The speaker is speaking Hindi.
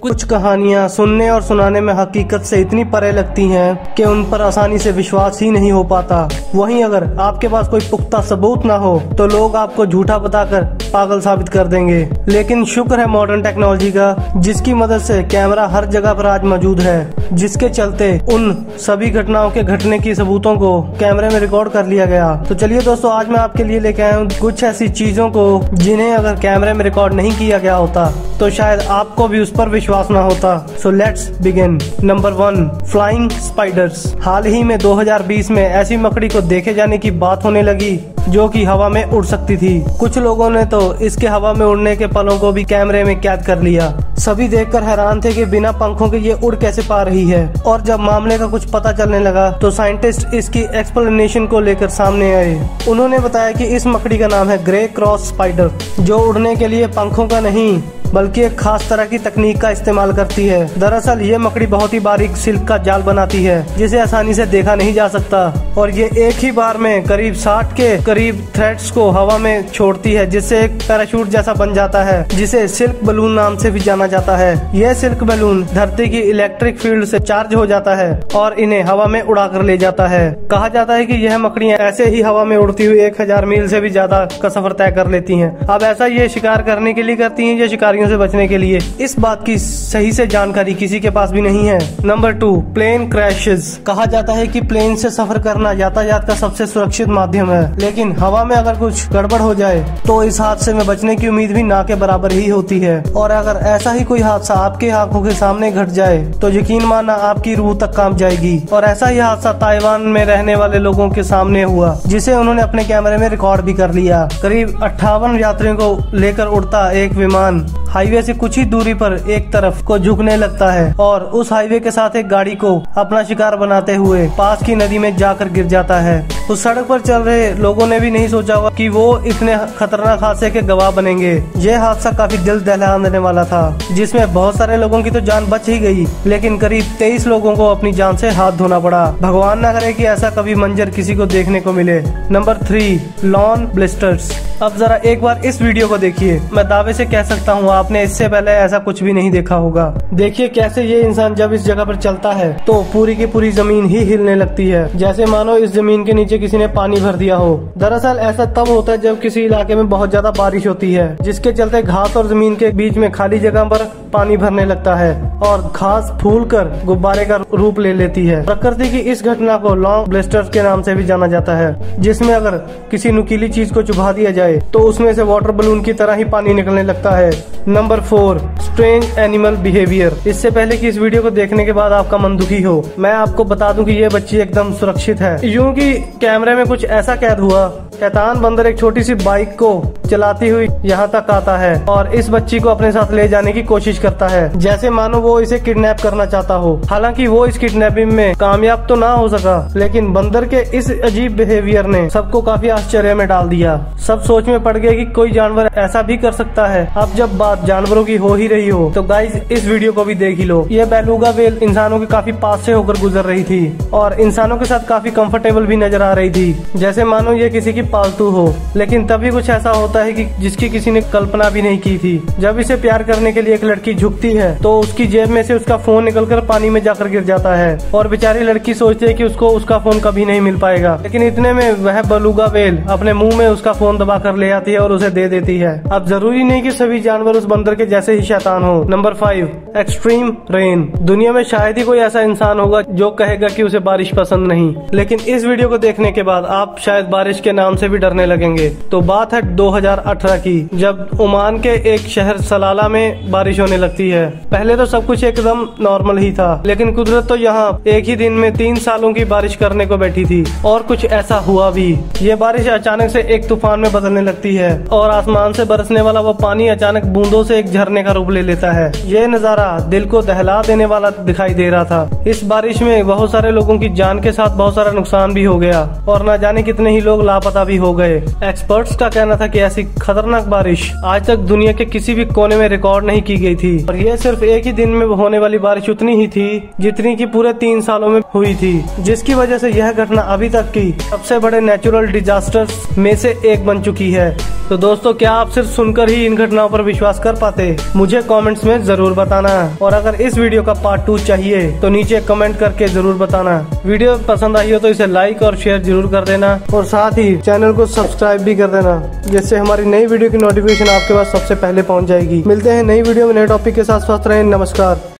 कुछ कहानियाँ सुनने और सुनाने में हकीकत से इतनी परे लगती हैं कि उन पर आसानी से विश्वास ही नहीं हो पाता। वहीं अगर आपके पास कोई पुख्ता सबूत ना हो तो लोग आपको झूठा बताकर पागल साबित कर देंगे। लेकिन शुक्र है मॉडर्न टेक्नोलॉजी का, जिसकी मदद से कैमरा हर जगह पर आज मौजूद है, जिसके चलते उन सभी घटनाओं के घटने की सबूतों को कैमरे में रिकॉर्ड कर लिया गया। तो चलिए दोस्तों, आज मैं आपके लिए लेके आया हूँ कुछ ऐसी चीजों को जिन्हें अगर कैमरे में रिकॉर्ड नहीं किया गया होता तो शायद आपको भी उस पर विश्वास ना होता। So let's begin. Number 1, flying spiders. हाल ही में 2020 में ऐसी मकड़ी को देखे जाने की बात होने लगी जो कि हवा में उड़ सकती थी। कुछ लोगों ने तो इसके हवा में उड़ने के पलों को भी कैमरे में कैद कर लिया। सभी देखकर हैरान थे कि बिना पंखों के ये उड़ कैसे पा रही है। और जब मामले का कुछ पता चलने लगा तो साइंटिस्ट इसकी एक्सप्लेनेशन को लेकर सामने आए। उन्होंने बताया कि इस मकड़ी का नाम है ग्रे क्रॉस स्पाइडर, जो उड़ने के लिए पंखों का नहीं बल्कि एक खास तरह की तकनीक का इस्तेमाल करती है। दरअसल ये मकड़ी बहुत ही बारीक सिल्क का जाल बनाती है जिसे आसानी से देखा नहीं जा सकता, और ये एक ही बार में करीब 60 के करीब थ्रेड्स को हवा में छोड़ती है, जिससे एक पैराशूट जैसा बन जाता है, जिसे सिल्क बलून नाम से भी जाना जाता है। यह सिल्क बलून धरती की इलेक्ट्रिक फील्ड से चार्ज हो जाता है और इन्हें हवा में उड़ा कर ले जाता है। कहा जाता है कि यह मकड़ियाँ ऐसे ही हवा में उड़ती हुई 1000 मील से भी ज्यादा का सफर तय कर लेती हैं। अब ऐसा ये शिकार करने के लिए करती हैं या शिकारियों से बचने के लिए, इस बात की सही से जानकारी किसी के पास भी नहीं है। Number 2, plane crashes. कहा जाता है कि प्लेन से सफर करना यातायात का सबसे सुरक्षित माध्यम है, लेकिन हवा में अगर कुछ गड़बड़ हो जाए तो इस हादसे में बचने की उम्मीद भी ना के बराबर ही होती है। और अगर ऐसा ही कोई हादसा आपके आंखों के सामने घट जाए तो यकीन मानना आपकी रूह तक कांप जाएगी। और ऐसा ही हादसा ताइवान में रहने वाले लोगों के सामने हुआ, जिसे उन्होंने अपने कैमरे में रिकॉर्ड भी कर लिया। करीब 58 यात्रियों को लेकर उड़ता एक विमान हाईवे से कुछ ही दूरी पर एक तरफ को झुकने लगता है और उस हाईवे के साथ एक गाड़ी को अपना शिकार बनाते हुए पास की नदी में जाकर गिर जाता है। उस सड़क पर चल रहे लोगों ने भी नहीं सोचा होगा कि वो इतने खतरनाक हादसे के गवाह बनेंगे। यह हादसा काफी दिल दहला देने वाला था, जिसमें बहुत सारे लोगों की तो जान बच ही गई, लेकिन करीब 23 लोगों को अपनी जान से हाथ धोना पड़ा। भगवान न करे कि ऐसा कभी मंजर किसी को देखने को मिले। Number 3, lawn blisters. अब जरा एक बार इस वीडियो को देखिए। मैं दावे से कह सकता हूँ आपने इससे पहले ऐसा कुछ भी नहीं देखा होगा। देखिए कैसे ये इंसान जब इस जगह पर चलता है तो पूरी की पूरी जमीन ही हिलने लगती है, जैसे मानो इस जमीन के नीचे किसी ने पानी भर दिया हो। दरअसल ऐसा तब होता है जब किसी इलाके में बहुत ज्यादा बारिश होती है, जिसके चलते घास और जमीन के बीच में खाली जगह पर पानी भरने लगता है और घास फूलकर गुब्बारे का रूप ले लेती है। प्रकृति की इस घटना को लॉन्ग ब्लिस्टर्स के नाम से भी जाना जाता है, जिसमें अगर किसी नुकीली चीज को चुभा दिया जाए तो उसमें से वाटर बलून की तरह ही पानी निकलने लगता है। Number 4, strange animal behaviour. इससे पहले कि इस वीडियो को देखने के बाद आपका मन दुखी हो, मैं आपको बता दूं कि ये बच्ची एकदम सुरक्षित है। यूं कि कैमरे में कुछ ऐसा कैद हुआ, शैतान बंदर एक छोटी सी बाइक को चलाती हुई यहाँ तक आता है और इस बच्ची को अपने साथ ले जाने की कोशिश करता है, जैसे मानो वो इसे किडनैप करना चाहता हो। हालांकि वो इस किडनैपिंग में कामयाब तो ना हो सका, लेकिन बंदर के इस अजीब बिहेवियर ने सबको काफी आश्चर्य में डाल दिया। सब सोच में पड़ गए कि कोई जानवर ऐसा भी कर सकता है। अब जब बात जानवरों की हो ही रही हो तो गाइज इस वीडियो को भी देख ही लो। ये बेलुगा व्हेल इंसानों के काफी पास से होकर गुजर रही थी और इंसानों के साथ काफी कंफर्टेबल भी नजर आ रही थी, जैसे मानो ये किसी की पालतू हो। लेकिन तभी कुछ ऐसा होता है कि जिसकी किसी ने कल्पना भी नहीं की थी। जब इसे प्यार करने के लिए एक लड़की झुकती है तो उसकी जेब में से उसका फोन निकलकर पानी में जाकर गिर जाता है और बेचारी लड़की सोचती है कि उसको उसका फोन कभी नहीं मिल पाएगा। लेकिन इतने में वह बेलुगा व्हेल अपने मुंह में उसका फोन दबा कर ले आती है और उसे दे देती है। अब जरूरी नहीं कि सभी जानवर उस बंदर के जैसे ही शैतान हो। Number 5, extreme rain. दुनिया में शायद ही कोई ऐसा इंसान होगा जो कहेगा कि उसे बारिश पसंद नहीं, लेकिन इस वीडियो को देखने के बाद आप शायद बारिश के नाम से भी डरने लगेंगे। तो बात है 2018 की, जब ओमान के एक शहर सलाला में बारिश होने लगती है। पहले तो सब कुछ एकदम नॉर्मल ही था, लेकिन कुदरत तो यहाँ एक ही दिन में 3 सालों की बारिश करने को बैठी थी और कुछ ऐसा हुआ भी। ये बारिश अचानक से एक तूफान में बदलने लगती है और आसमान से बरसने वाला वो पानी अचानक बूंदों से एक झरने का रूप ले लेता है। ये नज़ारा दिल को दहला देने वाला दिखाई दे रहा था। इस बारिश में बहुत सारे लोगों की जान के साथ बहुत सारा नुकसान भी हो गया और न जाने कितने ही लोग लापता भी हो गए। एक्सपर्ट्स का कहना था कि ऐसी खतरनाक बारिश आज तक दुनिया के किसी भी कोने में रिकॉर्ड नहीं की गई थी और यह सिर्फ एक ही दिन में होने वाली बारिश उतनी ही थी जितनी की पूरे 3 सालों में हुई थी, जिसकी वजह से यह घटना अभी तक की सबसे बड़े नेचुरल डिजास्टर्स में से एक बन चुकी है। तो दोस्तों, क्या आप सिर्फ सुनकर ही इन घटनाओं पर विश्वास कर पाते? मुझे कमेंट्स में जरूर बताना और अगर इस वीडियो का पार्ट 2 चाहिए तो नीचे कमेंट करके जरूर बताना। वीडियो पसंद आई हो तो इसे लाइक और शेयर जरूर कर देना और साथ ही चैनल को सब्सक्राइब भी कर देना, जिससे हमारी नई वीडियो की नोटिफिकेशन आपके पास सबसे पहले पहुंच जाएगी। मिलते हैं नई वीडियो में नए टॉपिक के साथ। स्वस्थ रहें। नमस्कार।